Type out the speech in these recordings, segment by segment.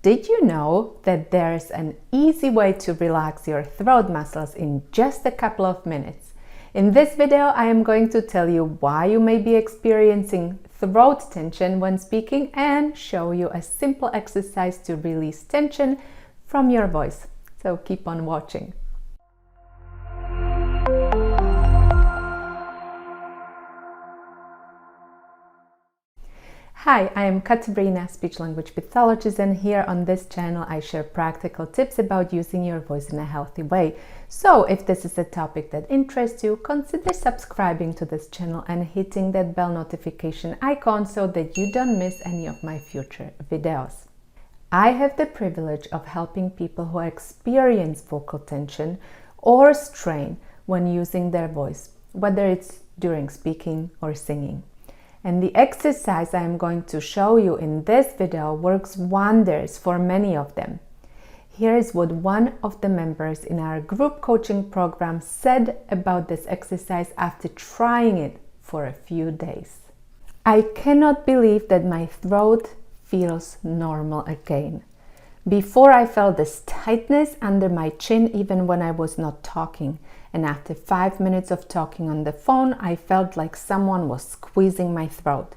Did you know that there's an easy way to relax your throat muscles in just a couple of minutes? In this video, I am going to tell you why you may be experiencing throat tension when speaking and show you a simple exercise to release tension from your voice. So keep on watching. Hi, I am Katarina, speech-language pathologist, and here on this channel I share practical tips about using your voice in a healthy way. So if this is a topic that interests you, consider subscribing to this channel and hitting that bell notification icon so that you don't miss any of my future videos. I have the privilege of helping people who experience vocal tension or strain when using their voice, whether it's during speaking or singing. And the exercise I am going to show you in this video works wonders for many of them. Here is what one of the members in our group coaching program said about this exercise after trying it for a few days. I cannot believe that my throat feels normal again. Before, I felt this tightness under my chin even when I was not talking. And after 5 minutes of talking on the phone, I felt like someone was squeezing my throat.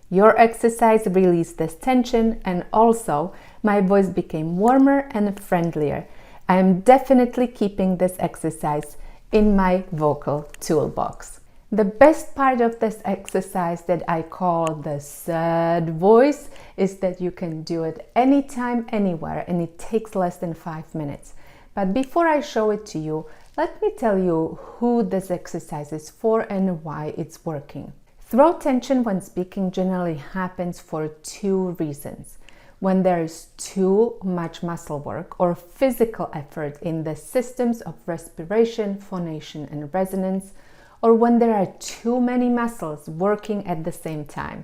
Your exercise released this tension, and also my voice became warmer and friendlier. I am definitely keeping this exercise in my vocal toolbox. The best part of this exercise that I call the sad voice is that you can do it anytime, anywhere, and it takes less than 5 minutes. But before I show it to you, let me tell you who this exercise is for and why it's working. Throat tension when speaking generally happens for two reasons. When there is too much muscle work or physical effort in the systems of respiration, phonation, and resonance, or when there are too many muscles working at the same time,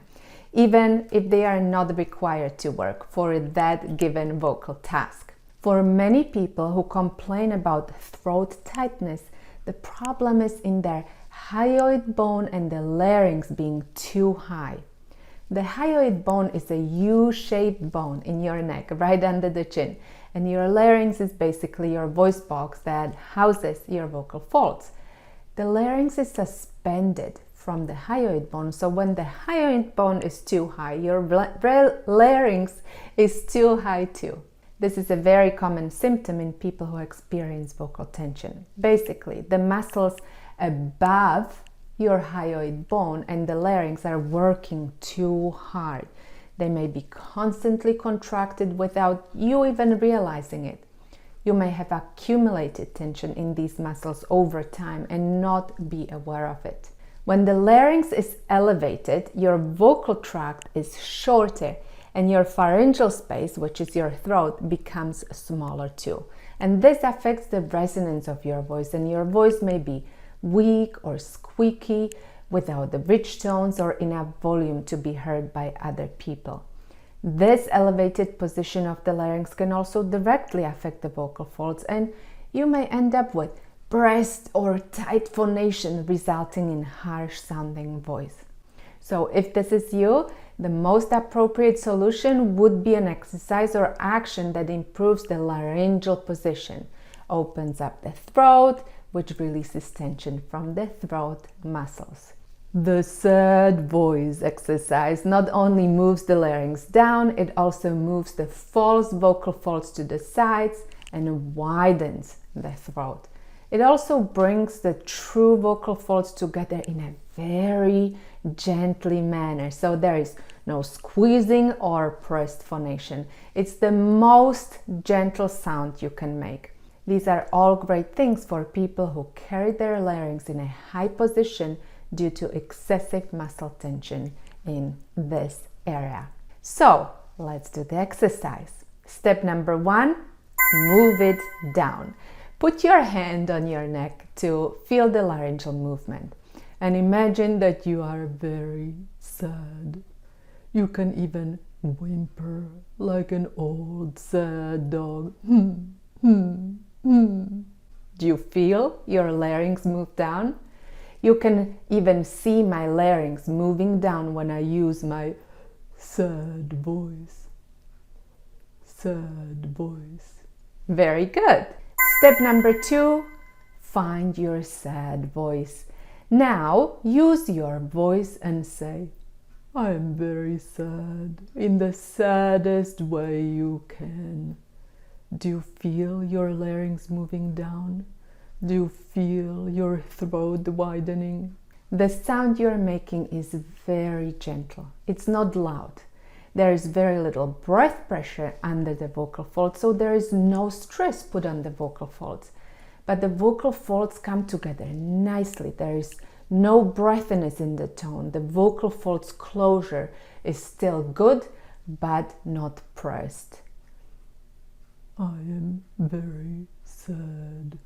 even if they are not required to work for that given vocal task. For many people who complain about throat tightness, the problem is in their hyoid bone and the larynx being too high. The hyoid bone is a U-shaped bone in your neck, right under the chin, and your larynx is basically your voice box that houses your vocal folds. The larynx is suspended from the hyoid bone, so when the hyoid bone is too high, your larynx is too high too. This is a very common symptom in people who experience vocal tension. Basically, the muscles above your hyoid bone and the larynx are working too hard. They may be constantly contracted without you even realizing it. You may have accumulated tension in these muscles over time and not be aware of it. When the larynx is elevated, your vocal tract is shorter and your pharyngeal space, which is your throat, becomes smaller too. And this affects the resonance of your voice, and your voice may be weak or squeaky without the rich tones or enough volume to be heard by other people. This elevated position of the larynx can also directly affect the vocal folds, and you may end up with pressed or tight phonation, resulting in harsh sounding voice. So if this is you, the most appropriate solution would be an exercise or action that improves the laryngeal position, opens up the throat, which releases tension from the throat muscles. The sad voice exercise not only moves the larynx down, it also moves the false vocal folds to the sides and widens the throat. It also brings the true vocal folds together in a very gently manner, so there is no squeezing or pressed phonation. It's the most gentle sound you can make. These are all great things for people who carry their larynx in a high position due to excessive muscle tension in this area. So let's do the exercise. Step number 1, move it down. Put your hand on your neck to feel the laryngeal movement and imagine that you are very sad. You can even whimper like an old sad dog. Do you feel your larynx move down? You can even see my larynx moving down when I use my sad voice. sad voice. Very good. Step number 2, find your sad voice. Now use your voice and say, I am very sad, in the saddest way you can. Do you feel your larynx moving down? Do you feel your throat widening? The sound you're making is very gentle. It's not loud. There is very little breath pressure under the vocal folds, so there is no stress put on the vocal folds. But the vocal folds come together nicely. There is no breathiness in the tone. The vocal folds closure is still good, but not pressed. I am very sad.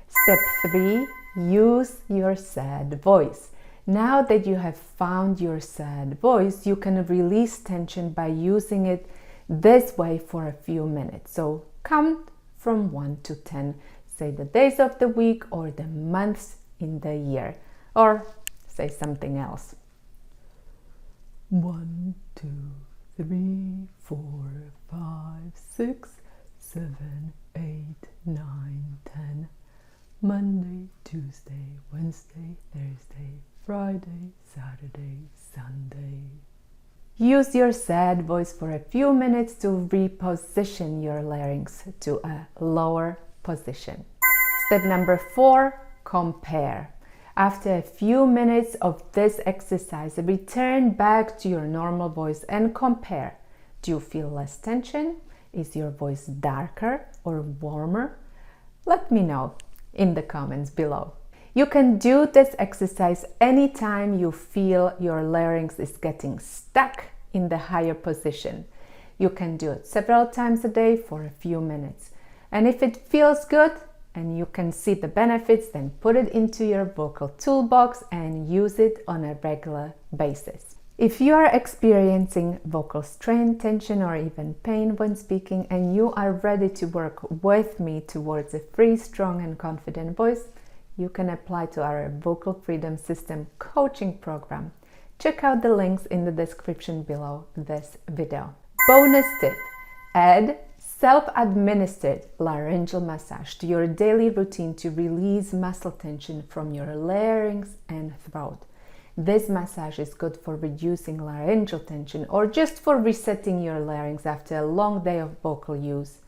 Step 3, use your sad voice. Now that you have found your sad voice, you can release tension by using it this way for a few minutes. So count from 1 to 10. Say the days of the week or the months in the year. Or say something else. 1, 2, 3, 4, 5, 6, 7, 8, 9, 10. Monday, Tuesday, Wednesday, Thursday, Friday, Saturday, Sunday. Use your sad voice for a few minutes to reposition your larynx to a lower position. Step number 4, compare. After a few minutes of this exercise, return back to your normal voice and compare. Do you feel less tension? Is your voice darker or warmer? Let me know in the comments below. You can do this exercise anytime you feel your larynx is getting stuck in the higher position. You can do it several times a day for a few minutes. And if it feels good and you can see the benefits, then put it into your vocal toolbox and use it on a regular basis. If you are experiencing vocal strain, tension, or even pain when speaking, and you are ready to work with me towards a free, strong, and confident voice, you can apply to our Vocal Freedom System coaching program. Check out the links in the description below this video. Bonus tip: add self-administered laryngeal massage to your daily routine to release muscle tension from your larynx and throat. This massage is good for reducing laryngeal tension or just for resetting your larynx after a long day of vocal use.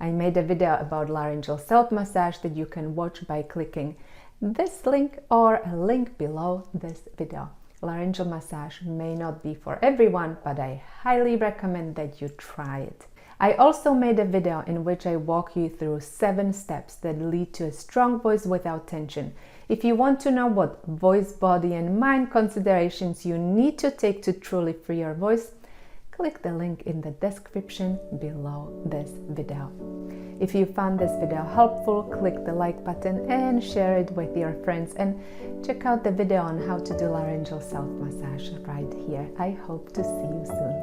I made a video about laryngeal self-massage that you can watch by clicking this link or a link below this video. Laryngeal massage may not be for everyone, but I highly recommend that you try it. I also made a video in which I walk you through 7 steps that lead to a strong voice without tension. If you want to know what voice, body, and mind considerations you need to take to truly free your voice, click the link in the description below this video. If you found this video helpful, click the like button and share it with your friends, and check out the video on how to do laryngeal self-massage right here. I hope to see you soon.